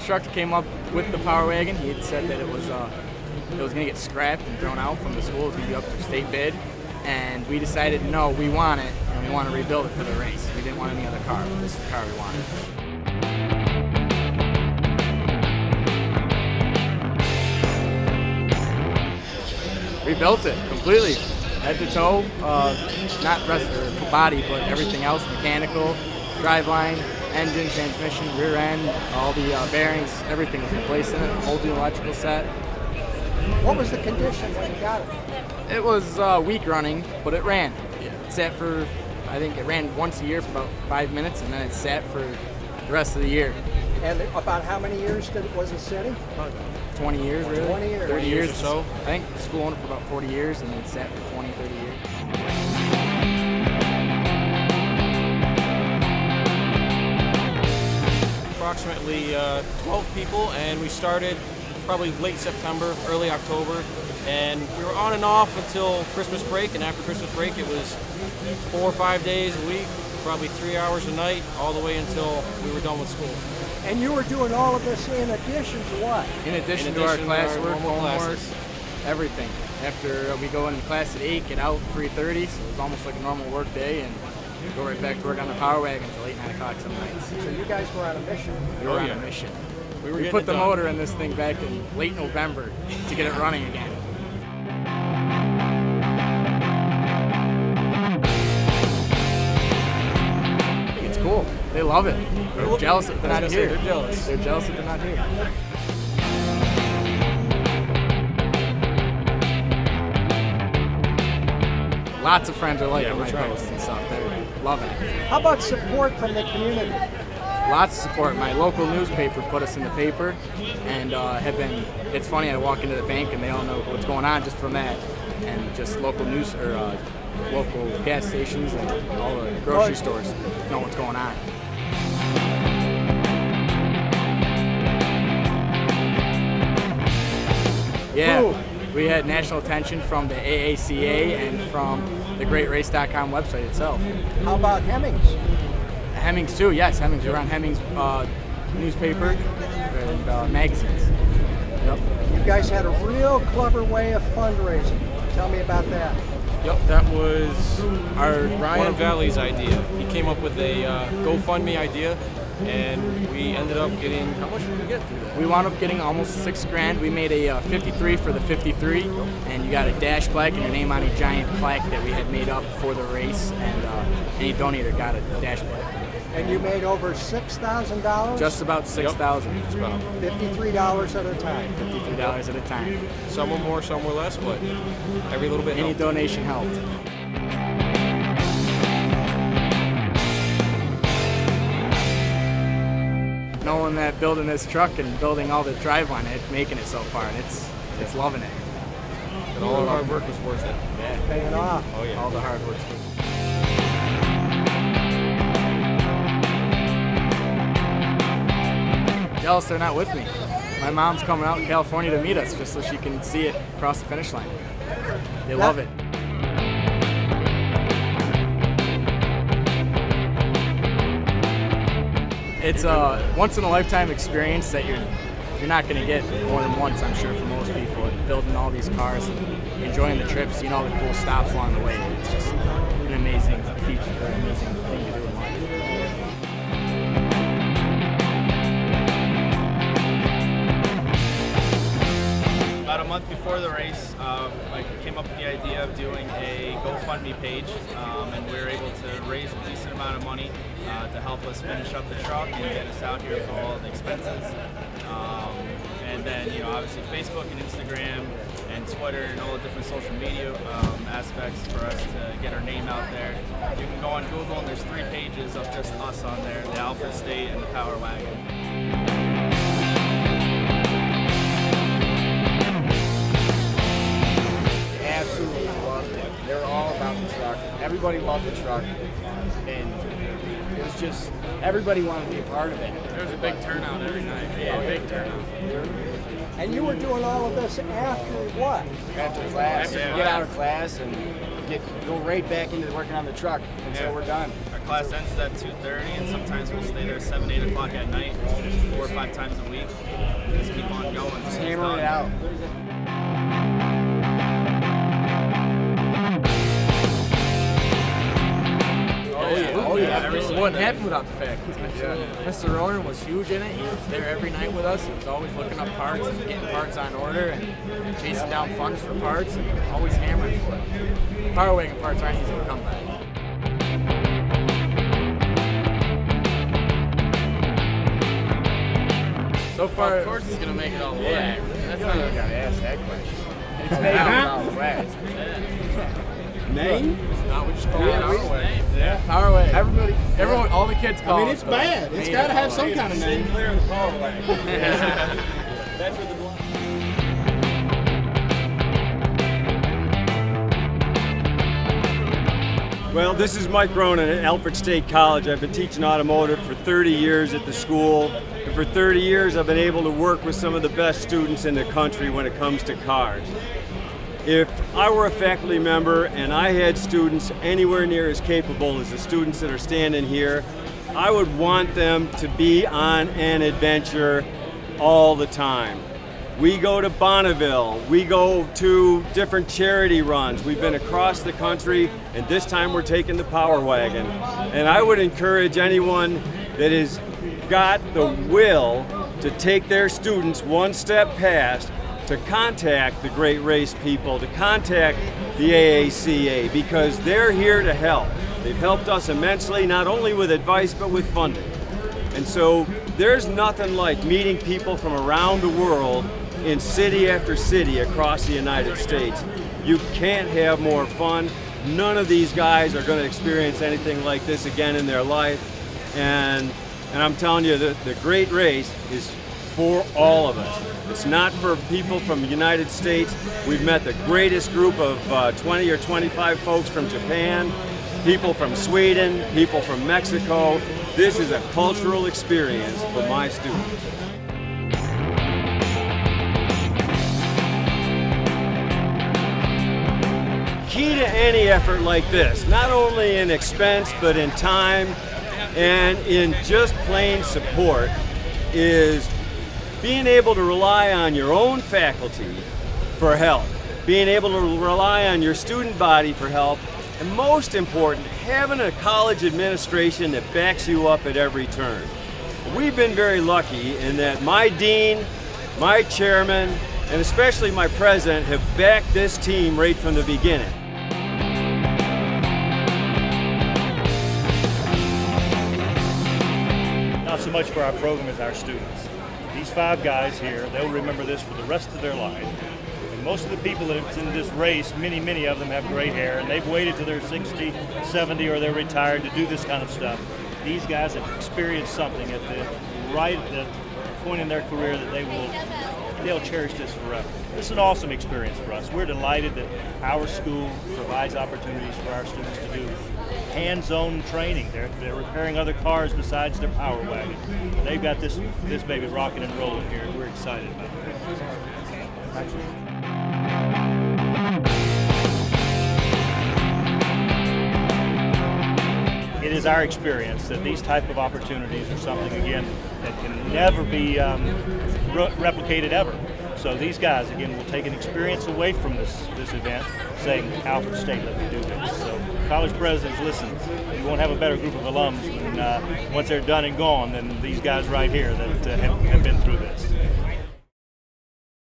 instructor came up with the Power Wagon. He had said that it was going to get scrapped and thrown out from the school. It was going to be up to state bid. And we decided, no, we want it, and we want to rebuild it for the race. We didn't want any other car. This is the car we wanted. Rebuilt it completely, head to toe, not rest or body, but everything else, mechanical, driveline, engine, transmission, rear end, all the bearings, everything was replaced in it, whole new electrical set. What was the condition when you got it? It was weak running, but it ran. It sat for, I think it ran once a year for about 5 minutes, and then it sat for the rest of the year. And about how many years was it sitting? About 20 years, really. 20 years. 30 years or so. I think the school owned it for about 40 years, and then it sat for 20, 30 years. Approximately 12 people, and we started probably late September, early October, and we were on and off until Christmas break, and after Christmas break it was 4 or 5 days a week, probably 3 hours a night, all the way until we were done with school. And you were doing all of this in addition to what? In addition to our classwork, normal homework, classes. everything. After we go into class at 8, get out 3:30, so it was almost like a normal work day, and go right back to work on the Power Wagon until 8, 9 o'clock some nights. So you guys were on a mission. We were on a mission. We We put the motor in this thing back in late November to get it running again. I think it's cool. They love it. They're jealous that they're not here. They're jealous. They're jealous that they're not here. Lots of friends are liking my posts and stuff. They're loving it. How about support from the community? Lots of support. My local newspaper put us in the paper, and have been. It's funny. I walk into the bank and they all know what's going on just from that, and just local news or local gas stations and all the grocery stores know what's going on. Yeah, we had national attention from the AACA and from the GreatRace.com website itself. How about Hemmings? Hemmings too, yes. Hemmings. We were on Hemmings newspaper and magazines. Yep. You guys had a real clever way of fundraising. Tell me about that. Yep, that was Ryan Valley's idea. He came up with a GoFundMe idea, and we ended up getting, how much did we get through that? We wound up getting almost $6,000. We made a 53 for the 53, and you got a dash plaque and your name on a giant plaque that we had made up for the race, and any donator got a dash plaque. And you made over $6,000? Just about 6,000. Yep. Just about. $53 at a time. $53 at a time. Some were more, some were less, but every little bit Any helped. donation helped. Knowing that building this truck and building all the driveline, it's making it so far, and it's loving it. And all our hard work was worth it. Yeah, Paying off. Oh yeah. all the hard work's good. Jealous they're not with me. My mom's coming out in California to meet us just so she can see it across the finish line. They love it. It's a once-in-a-lifetime experience that you're not going to get more than once, I'm sure, for most people. And building all these cars and enjoying the trips, seeing all the cool stops along the way. It's just an amazing feature, an amazing thing to do in life. About a month before the race, I came up with the idea of doing a GoFundMe page, and we were able to raise a decent amount of money to help us finish up the truck and get us out here for all the expenses. And then, obviously Facebook and Instagram and Twitter and all the different social media aspects for us to get our name out there. You can go on Google and there's 3 pages of just us on there, the Alfred State and the Power Wagon. Absolutely loved it. They were all about the truck. Everybody loved the truck, and it was just everybody wanted to be a part of it. There was a big turnout every night. Yeah, big turnout. And you were doing all of this after what? After class, Yeah. get out of class and go right back into working on the truck until we're done. Our class ends at 2:30, and sometimes we'll stay there 7, 8 o'clock at night, 4 or 5 times a week. Just keep on going. Just hammering it out. Oh yeah. Every It single wouldn't day. happen without the faculty. Mr. Ronan was huge in it. He was there every night with us. He was always looking up parts and getting parts on order and chasing down funds for parts and always hammering for it. Power Wagon parts aren't easy to come by. So far, Of course he's gonna make it all the way. yeah, that's You not don't even gotta ask that question. It's Huh? making it all the way. Name? No, we just call it Power Wagon. Yeah, Power Wagon. Everybody, Everyone, all the kids call I mean, it it's the bad. It's main got to have Power some Wagon. kind of name. Clear the Power Wagon. That's where the Well, this is Mike Ronan at Alfred State College. I've been teaching automotive for 30 years at the school, and for 30 years I've been able to work with some of the best students in the country when it comes to cars. If I were a faculty member and I had students anywhere near as capable as the students that are standing here, I would want them to be on an adventure all the time. We go to Bonneville, we go to different charity runs. We've been across the country, and this time we're taking the Power Wagon. And I would encourage anyone that has got the will to take their students one step past to contact the Great Race people, to contact the AACA, because they're here to help. They've helped us immensely, not only with advice, but with funding. And so there's nothing like meeting people from around the world in city after city across the United States. You can't have more fun. None of these guys are going to experience anything like this again in their life. And I'm telling you, the Great Race is for all of us. It's not for people from the United States. We've met the greatest group of 20 or 25 folks from Japan, people from Sweden, people from Mexico. This is a cultural experience for my students. Key to any effort like this, not only in expense but in time and in just plain support, is being able to rely on your own faculty for help, being able to rely on your student body for help, and most important, having a college administration that backs you up at every turn. We've been very lucky in that my dean, my chairman, and especially my president have backed this team right from the beginning. Not so much for our program as our students. These 5 guys here, they'll remember this for the rest of their life. And most of the people that's in this race, many of them have gray hair, and they've waited till they're 60, 70, or they're retired to do this kind of stuff. These guys have experienced something at the point in their career that they'll cherish this forever. This is an awesome experience for us. We're delighted that our school provides opportunities for our students to do hands-on training. They're repairing other cars besides their Power Wagon. They've got this baby rocking and rolling here, and we're excited about it. It is our experience that these type of opportunities are something, again, that can never be replicated ever. So these guys, again, will take an experience away from this event, saying, Alfred State, let me do this. So college presidents, listen, you won't have a better group of alums when, once they're done and gone than these guys right here that have been through this.